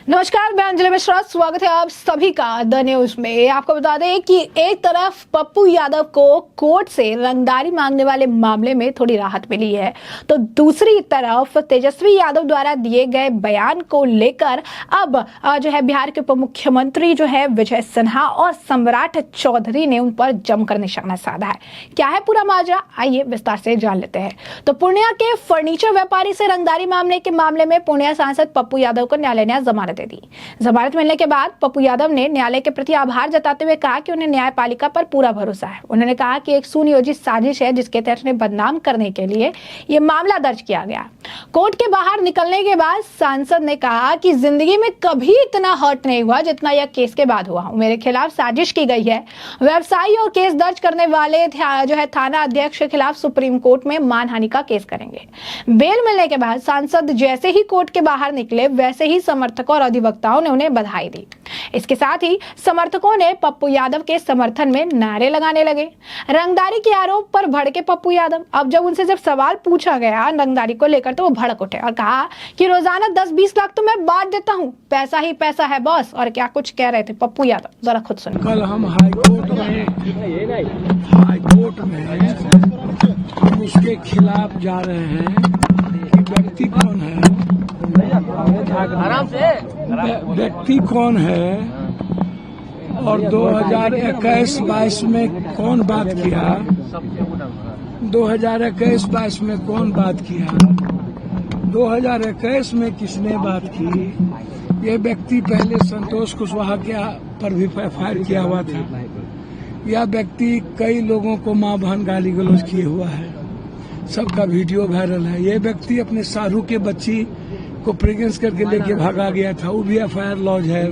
नमस्कार, मैं अंजलि मिश्रा। स्वागत है आप सभी का द न्यूज में। आपको बता दें कि एक तरफ पप्पू यादव को कोर्ट से रंगदारी मांगने वाले मामले में थोड़ी राहत मिली है, तो दूसरी तरफ तेजस्वी यादव द्वारा दिए गए बयान को लेकर अब जो है बिहार के उप मुख्यमंत्री जो है विजय सिन्हा और सम्राट चौधरी ने उन पर जमकर निशाना साधा है। क्या है पूरा माजरा, आइए विस्तार से जान लेते हैं। तो पूर्णिया के फर्नीचर व्यापारी से रंगदारी मामले के मामले में पूर्णिया सांसद पप्पू यादव को न्यायालय ने जमानत दे दी। जमानत मिलने के बाद पप्पू यादव ने न्यायालय के प्रति आभार जताते हुए कहा कि उन्हें न्यायपालिका पर पूरा भरोसा है। उन्होंने कहा कि एक सुनियोजित साजिश है जिसके तहत उन्हें बदनाम करने के लिए ये मामला दर्ज किया गया। कोर्ट के बाहर निकलने के बाद सांसद ने कहा कि जिंदगी में कभी इतना हर्ट नहीं हुआ जितना यह केस के बाद हुआ। मेरे खिलाफ साजिश की गई है। व्यवसायी और केस दर्ज करने वाले जो है थाना अध्यक्ष के खिलाफ सुप्रीम कोर्ट में मानहानि का केस करेंगे। बेल मिलने के बाद सांसद जैसे ही कोर्ट के बाहर निकले वैसे ही समर्थकों और अधिवक्ताओं ने उन्हें बधाई दी। इसके साथ ही समर्थकों ने पप्पू यादव के समर्थन में नारे लगाने लगे। रंगदारी के आरोप पर भड़के पप्पू यादव। अब जब सवाल पूछा गया रंगदारी को लेकर तो वो भड़क उठे और कहा कि रोजाना 10-20 लाख तो मैं बांट देता हूँ, पैसा ही पैसा है बॉस। और क्या कुछ कह रहे थे पप्पू यादव, जरा खुद सुनिए। कल हम हाईकोर्ट में हम उसके खिलाफ जा रहे हैं कि व्यक्ति कौन है, व्यक्ति कौन है और 2021-22 में कौन बात किया, 2021-22 में कौन बात किया, 2021 में किसने बात की। ये व्यक्ति पहले संतोष कुशवाहा के पर भी एफआईआर किया हुआ था। यह व्यक्ति कई लोगों को मां बहन गाली गलौज किए हुआ है, सबका वीडियो वायरल है। ये व्यक्ति अपने शाहरुख के बच्ची को प्रेग्नेंस करके लेके भागा गया था, वो भी एफआईआर लॉज है।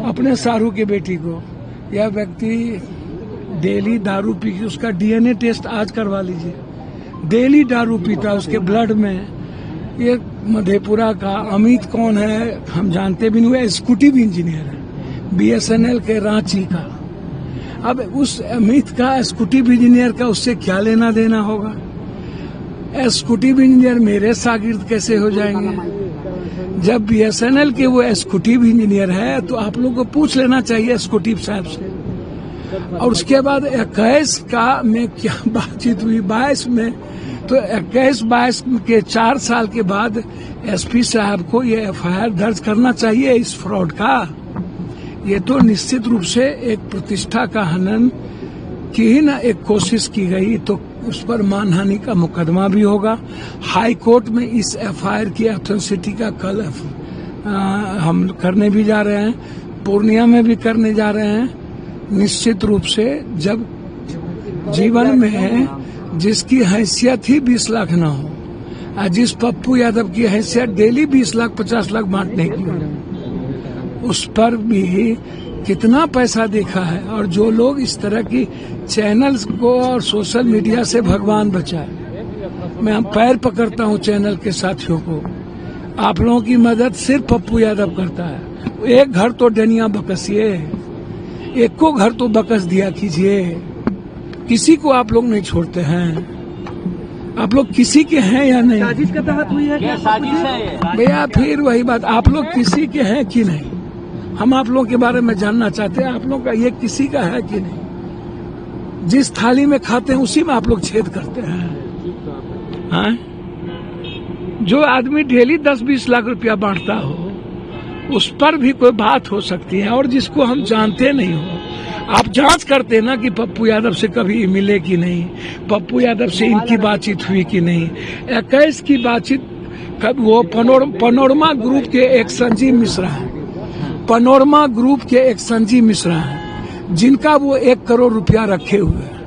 अपने शाहरुख के बेटी को यह व्यक्ति डेली दारू पी के, उसका डीएनए टेस्ट आज करवा लीजिए, डेली दारू पीता, उसके ब्लड में। ये मधेपुरा का अमित कौन है हम जानते भी नहीं, हुए स्कूटी भी इंजीनियर है बीएसएनएल के रांची का। अब उस अमित का स्कूटी भी इंजीनियर का उससे क्या लेना देना होगा। स्कूटी भी इंजीनियर मेरे शागिर्द कैसे हो जाएंगे। जब बीएसएनएल के वो स्कूटी भी इंजीनियर है तो आप लोगों को पूछ लेना चाहिए स्कूटी साहब से। और उसके बाद 21 का में क्या बातचीत हुई, 22 में तो 21-22 के 4 साल के बाद एसपी साहब को ये एफआईआर दर्ज करना चाहिए इस फ्रॉड का। ये तो निश्चित रूप से एक प्रतिष्ठा का हनन की ही ना एक कोशिश की गई, तो उस पर मानहानि का मुकदमा भी होगा। हाई कोर्ट में इस एफआईआर की ऑथेंटिसिटी का कल हम करने भी जा रहे हैं, पूर्णिया में भी करने जा रहे हैं। निश्चित रूप से जब जीवन में जिसकी हैसियत ही 20 लाख न हो, और जिस पप्पू यादव की हैसियत डेली 20 लाख 50 लाख बांटने की हो, उस पर भी कितना पैसा देखा है। और जो लोग इस तरह की चैनल्स को और सोशल मीडिया से भगवान बचाए, मैं पैर पकड़ता हूँ चैनल के साथियों को। आप लोगों की मदद सिर्फ पप्पू यादव करता है। एक घर तो डनिया बकसिए, एक को घर तो बकस दिया कीजिए। किसी को आप लोग नहीं छोड़ते हैं। आप लोग किसी के हैं या नहीं? साजिश के तहत हुई है क्या? साजिश है भैया, फिर वही बात, आप लोग किसी के हैं कि नहीं, हम आप लोगों के बारे में जानना चाहते हैं। आप लोग का ये किसी का है कि नहीं? जिस थाली में खाते हैं उसी में आप लोग छेद करते हैं। हाँ? जो आदमी डेली 10-20 लाख रुपया बांटता हो उस पर भी कोई बात हो सकती है। और जिसको हम जानते नहीं हो, आप जांच करते ना कि पप्पू यादव से कभी मिले कि नहीं, पप्पू यादव से इनकी बातचीत हुई कि नहीं। 21 की बातचीत कब, वो पनोरमा ग्रुप के एक संजीव मिश्रा है, पनोरमा ग्रुप के एक संजीव मिश्रा हैं, जिनका वो 1 करोड़ रुपया रखे हुए हैं।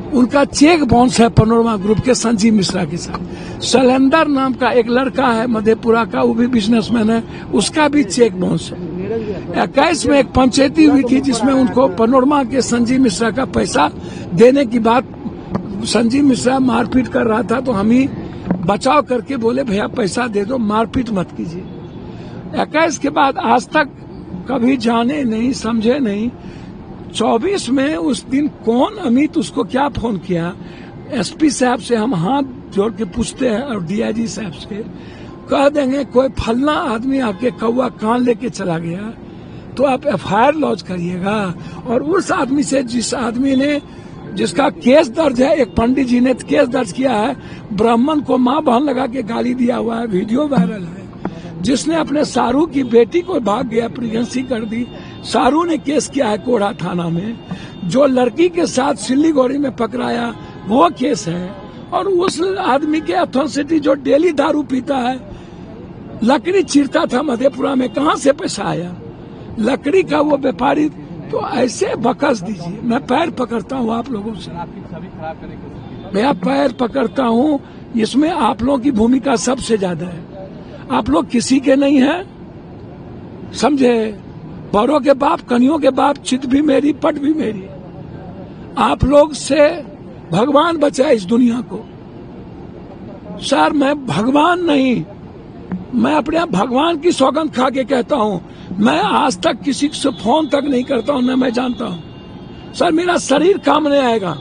उनका चेक बाउंस है पनोरमा ग्रुप के संजीव मिश्रा के साथ। शैलेंदर नाम का एक लड़का है मधेपुरा का, वो भी बिजनेसमैन है, उसका भी चेक बाउंस है। 21 में एक पंचायती हुई थी जिसमें उनको पनोरमा के संजीव मिश्रा का पैसा देने की बात, संजीव मिश्रा मारपीट कर रहा था तो हम ही बचाव करके बोले भैया पैसा दे दो, मारपीट मत कीजिए। 21 के बाद आज तक कभी जाने नहीं, समझे नहीं। 24 में उस दिन कौन अमित उसको क्या फोन किया, एसपी साहब से हम हाथ जोड़ के पूछते हैं और डीआईजी साहब से, कह देंगे कोई फलना आदमी आपके कौवा कान लेके चला गया तो आप एफआईआर लॉन्च करिएगा, और उस आदमी से जिस आदमी ने जिसका केस दर्ज है, एक पंडित जी ने केस दर्ज किया है, ब्राह्मण को मां बहन लगा के गाली दिया हुआ है, वीडियो वायरल है, जिसने अपने सारू की बेटी को भाग गया, प्रेगनेंसी कर दी, सारू ने केस किया है कोढ़ा थाना में, जो लड़की के साथ सिल्लीगुड़ी में पकड़ाया वो केस है, और उस आदमी के अथॉरिटी जो डेली दारू पीता है, लकड़ी चीरता था मधेपुरा में, कहाँ से पैसा आया, लकड़ी का वो व्यापारी। तो ऐसे बकस दीजिए, मैं पैर पकड़ता हूँ आप लोगों से, मैं पैर पकड़ता हूँ, इसमें आप लोगों की भूमिका सबसे ज्यादा है। आप लोग किसी के नहीं है, समझे, बड़ों के बाप, कनियों के बाप, चित भी मेरी, पट भी मेरी। आप लोग से भगवान बचाए इस दुनिया को। सर मैं भगवान नहीं, मैं अपने आप भगवान की सौगंध खा के कहता हूँ, मैं आज तक किसी से फोन तक नहीं करता हूँ, न मैं जानता हूँ। सर मेरा शरीर काम नहीं आएगा,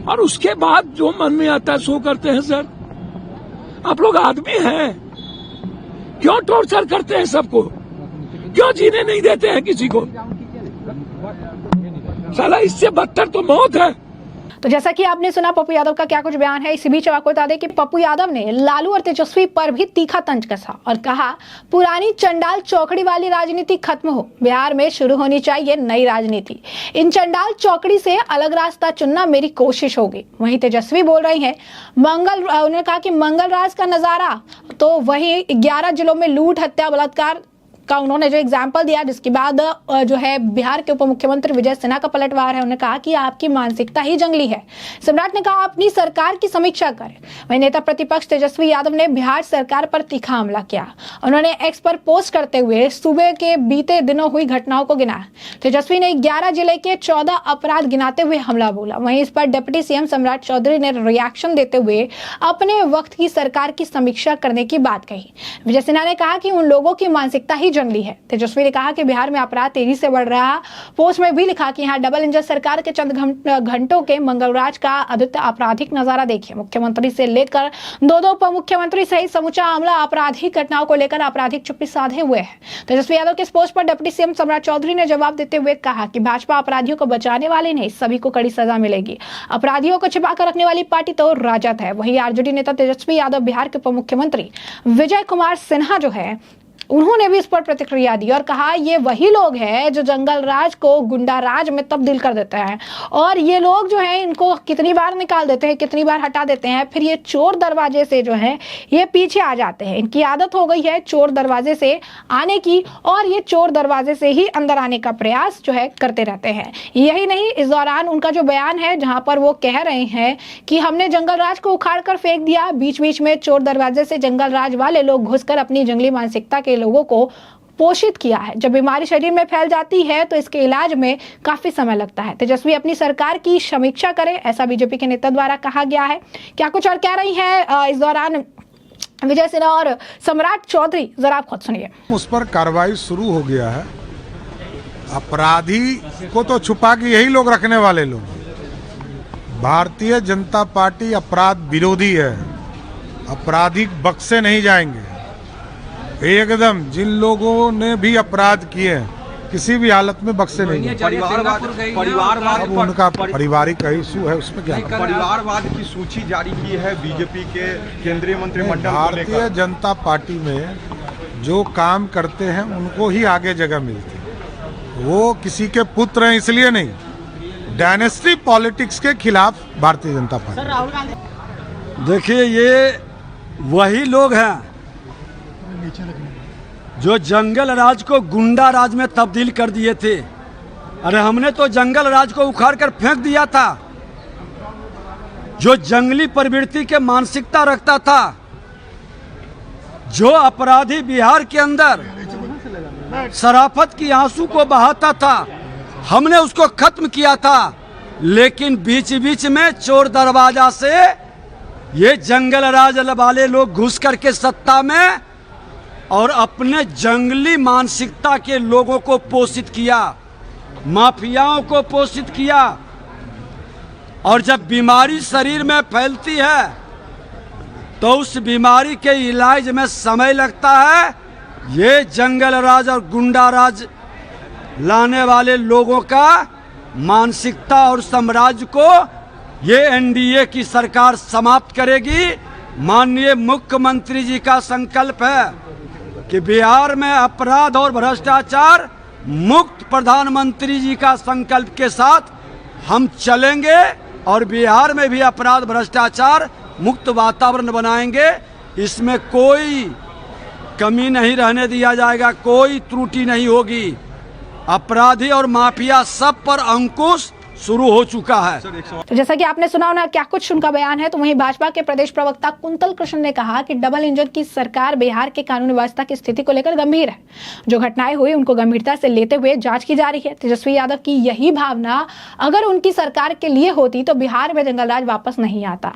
और उसके बाद जो मन में आता है सो करते हैं। सर आप लोग आदमी हैं, क्यों टॉर्चर करते हैं सबको, क्यों जीने नहीं देते हैं किसी को। साला इससे बदतर तो मौत है। तो जैसा कि आपने सुना पप्पू यादव का क्या कुछ बयान है। इसी बीच आपको बता दें कि पप्पू यादव ने लालू और तेजस्वी पर भी तीखा तंज कसा और कहा, पुरानी चंडाल चौकड़ी वाली राजनीति खत्म हो, बिहार में शुरू होनी चाहिए नई राजनीति। इन चंडाल चौकड़ी से अलग रास्ता चुनना मेरी कोशिश होगी। वहीं तेजस्वी बोल रही हैं, उन्होंने कहा कि मंगल राज का नजारा, तो वहीं 11 जिलों में लूट, हत्या, बलात्कार का उन्होंने जो एग्जाम्पल दिया, जिसके बाद जो है बिहार के उप मुख्यमंत्री विजय सिन्हा का पलटवार है। उन्होंने कहा कि आपकी मानसिकता ही जंगली है। सम्राट ने कहा अपनी सरकार की समीक्षा करें। वहीं नेता प्रतिपक्ष तेजस्वी यादव ने बिहार सरकार पर तीखा हमला किया। उन्होंने एक्स पर पोस्ट करते हुए सूबे के बीते दिनों हुई घटनाओं को गिनाया। तेजस्वी ने 11 जिले के 14 अपराध गिनाते हुए हमला बोला। वहीं इस पर डिप्टी सीएम सम्राट चौधरी ने रिएक्शन देते हुए अपने वक्त की सरकार की समीक्षा करने की बात कही। विजय सिन्हा ने कहा कि उन लोगों की मानसिकता ही जंगली है। तेजस्वी ने कहा कि बिहार में अपराध तेजी से बढ़ रहा। पोस्ट में भी लिखा कि यहाँ डबल इंजन सरकार के चंद घंटों के मंगलराज का अद्वितीय आपराधिक नजारा देखिए। मुख्यमंत्री से लेकर दो उप मुख्यमंत्री सहित समूचा अमला आपराधिक घटनाओं को लेकर आपराधिक चुप्पी साधे हुए है। तेजस्वी यादव के इस पोस्ट पर डिप्टी सीएम सम्राट चौधरी ने जवाब देते हुए कहा कि भाजपा अपराधियों को बचाने वाली नहीं, सभी को कड़ी सजा मिलेगी। अपराधियों को छिपा कर रखने वाली पार्टी तो राजद है। वहीं आरजेडी नेता तेजस्वी यादव बिहार के उप मुख्यमंत्री विजय कुमार सिन्हा जो है, उन्होंने भी इस पर प्रतिक्रिया दी और कहा ये वही लोग हैं जो जंगल राज को गुंडा राज में तब्दील कर देते हैं, और ये लोग जो हैं इनको कितनी बार निकाल देते हैं, कितनी बार हटा देते हैं, फिर ये चोर दरवाजे से जो है ये पीछे आ जाते हैं। इनकी आदत हो गई है चोर दरवाजे से आने की, और ये चोर दरवाजे से ही अंदर आने का प्रयास जो है करते रहते हैं। यही नहीं, इस दौरान उनका जो बयान है जहां पर वो कह रहे हैं कि हमने जंगल राज को उखाड़ कर फेंक दिया, बीच बीच में चोर दरवाजे से जंगल राज वाले लोग घुसकर अपनी जंगली मानसिकता के लोगों को पोषित किया है। जब बीमारी शरीर में फैल जाती है तो इसके इलाज में काफी समय लगता है। तेजस्वी अपनी सरकार की समीक्षा करें, ऐसा बीजेपी के नेता द्वारा कहा गया है। क्या कुछ और कह रही हैं इस दौरान विजय सिन्हा और सम्राट चौधरी, जरा आप खुद सुनिए। उस पर कार्रवाई शुरू हो गया है। अपराधी को तो छुपा के यही लोग रखने वाले लोग। भारतीय जनता पार्टी अपराध विरोधी है, आपराधिक बक्से नहीं जाएंगे एकदम। जिन लोगों ने भी अपराध किए हैं किसी भी हालत में बक्से नहीं जाएंगे। परिवारवाद उनका पारिवारिक इशू है, उसमें क्या परिवारवाद की सूची जारी की है बीजेपी के केंद्रीय मंत्रिमंडल। भारतीय जनता पार्टी में जो काम करते हैं उनको ही आगे जगह मिलती है। वो किसी के पुत्र हैं इसलिए नहीं। डायनेस्टी पॉलिटिक्स के खिलाफ भारतीय जनता पार्टी। देखिए, ये वही लोग हैं जो जंगल राज को गुंडा राज में तब्दील कर दिए थे। अरे हमने तो जंगल राज को उखाड़ कर फेंक दिया था। जो जंगली प्रवृत्ति के मानसिकता रखता था, जो अपराधी बिहार के अंदर शराफत की आंसू को बहाता था, हमने उसको खत्म किया था। लेकिन बीच बीच में चोर दरवाजा से ये जंगल राज वाले लोग घुस करके सत्ता में और अपने जंगली मानसिकता के लोगों को पोषित किया, माफियाओं को पोषित किया। और जब बीमारी शरीर में फैलती है तो उस बीमारी के इलाज में समय लगता है। ये जंगल राज और गुंडा राज लाने वाले लोगों का मानसिकता और साम्राज्य को ये एनडीए की सरकार समाप्त करेगी। माननीय मुख्यमंत्री जी का संकल्प है कि बिहार में अपराध और भ्रष्टाचार मुक्त प्रधानमंत्री जी का संकल्प के साथ हम चलेंगे और बिहार में भी अपराध भ्रष्टाचार मुक्त वातावरण बनाएंगे। इसमें कोई कमी नहीं रहने दिया जाएगा, कोई त्रुटि नहीं होगी। अपराधी और माफिया सब पर अंकुश शुरू हो चुका है। तो जैसा कि आपने सुना होना क्या कुछ उनका बयान है, तो वहीं भाजपा के प्रदेश प्रवक्ता कुंतल कृष्ण ने कहा कि डबल इंजन की सरकार बिहार के कानून व्यवस्था की स्थिति को लेकर गंभीर है। जो घटनाएं हुई उनको गंभीरता से लेते हुए जांच की जा रही है। तेजस्वी यादव की यही भावना अगर उनकी सरकार के लिए होती तो बिहार में जंगलराज वापस नहीं आता।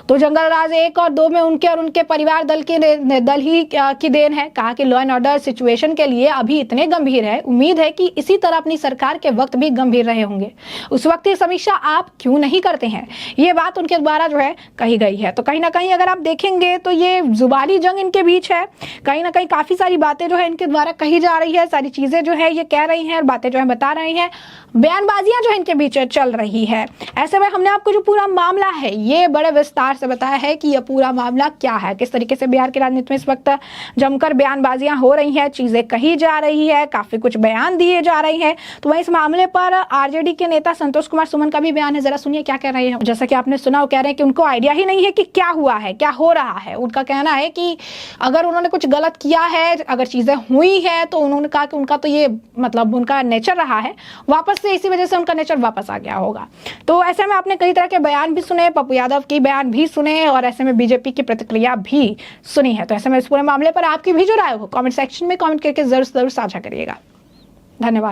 तो जंगलराज 1 और 2 में उनके और उनके परिवार दल ही की देन है। कहा कि लॉ एंड ऑर्डर सिचुएशन के लिए अभी इतने गंभीर है, उम्मीद है कि इसी तरह अपनी सरकार के वक्त भी गंभीर रहे होंगे। उस वक्त की समीक्षा आप क्यों नहीं करते हैं, ये बात उनके द्वारा जो है कही गई है। तो कहीं ना कहीं अगर आप देखेंगे तो ये जुबानी जंग इनके बीच है। कहीं ना कहीं काफी सारी बातें जो है इनके द्वारा कही जा रही है, सारी चीजें जो है ये कह रही हैं और बातें जो है बता रही हैं, बयानबाजियां जो इनके बीच चल रही है। ऐसे में हमने आपको जो पूरा मामला है ये बड़े विस्तार से बताया है कि यह पूरा मामला क्या है, किस तरीके से बिहार की राजनीति में इस वक्त जमकर बयानबाजियां हो रही हैं, चीजें कही जा रही है, काफी कुछ बयान दिए जा रही हैं। तो वहीं इस मामले पर आरजेडी के नेता संतोष कुमार सुमन का भी बयान है, जरा सुनिए क्या कह रहे हैं। जैसा कि आपने सुना, वो कह रहे हैं कि उनको आइडिया ही नहीं है कि क्या हुआ है, क्या हो रहा है। उनका कहना है कि अगर उन्होंने कुछ गलत किया है, अगर चीजें हुई है, तो उन्होंने कहा कि उनका तो ये मतलब उनका नेचर रहा है, वापस से इसी वजह से उनका नेचर वापस आ गया होगा। तो ऐसे में आपने कई तरह के बयान भी सुने, पप्पू यादव की बयान भी सुने और ऐसे में बीजेपी की प्रतिक्रिया भी सुनी है। तो ऐसे में इस पूरे मामले पर आपकी भी जो राय हो कमेंट सेक्शन में कमेंट करके जरूर साझा करिएगा। धन्यवाद।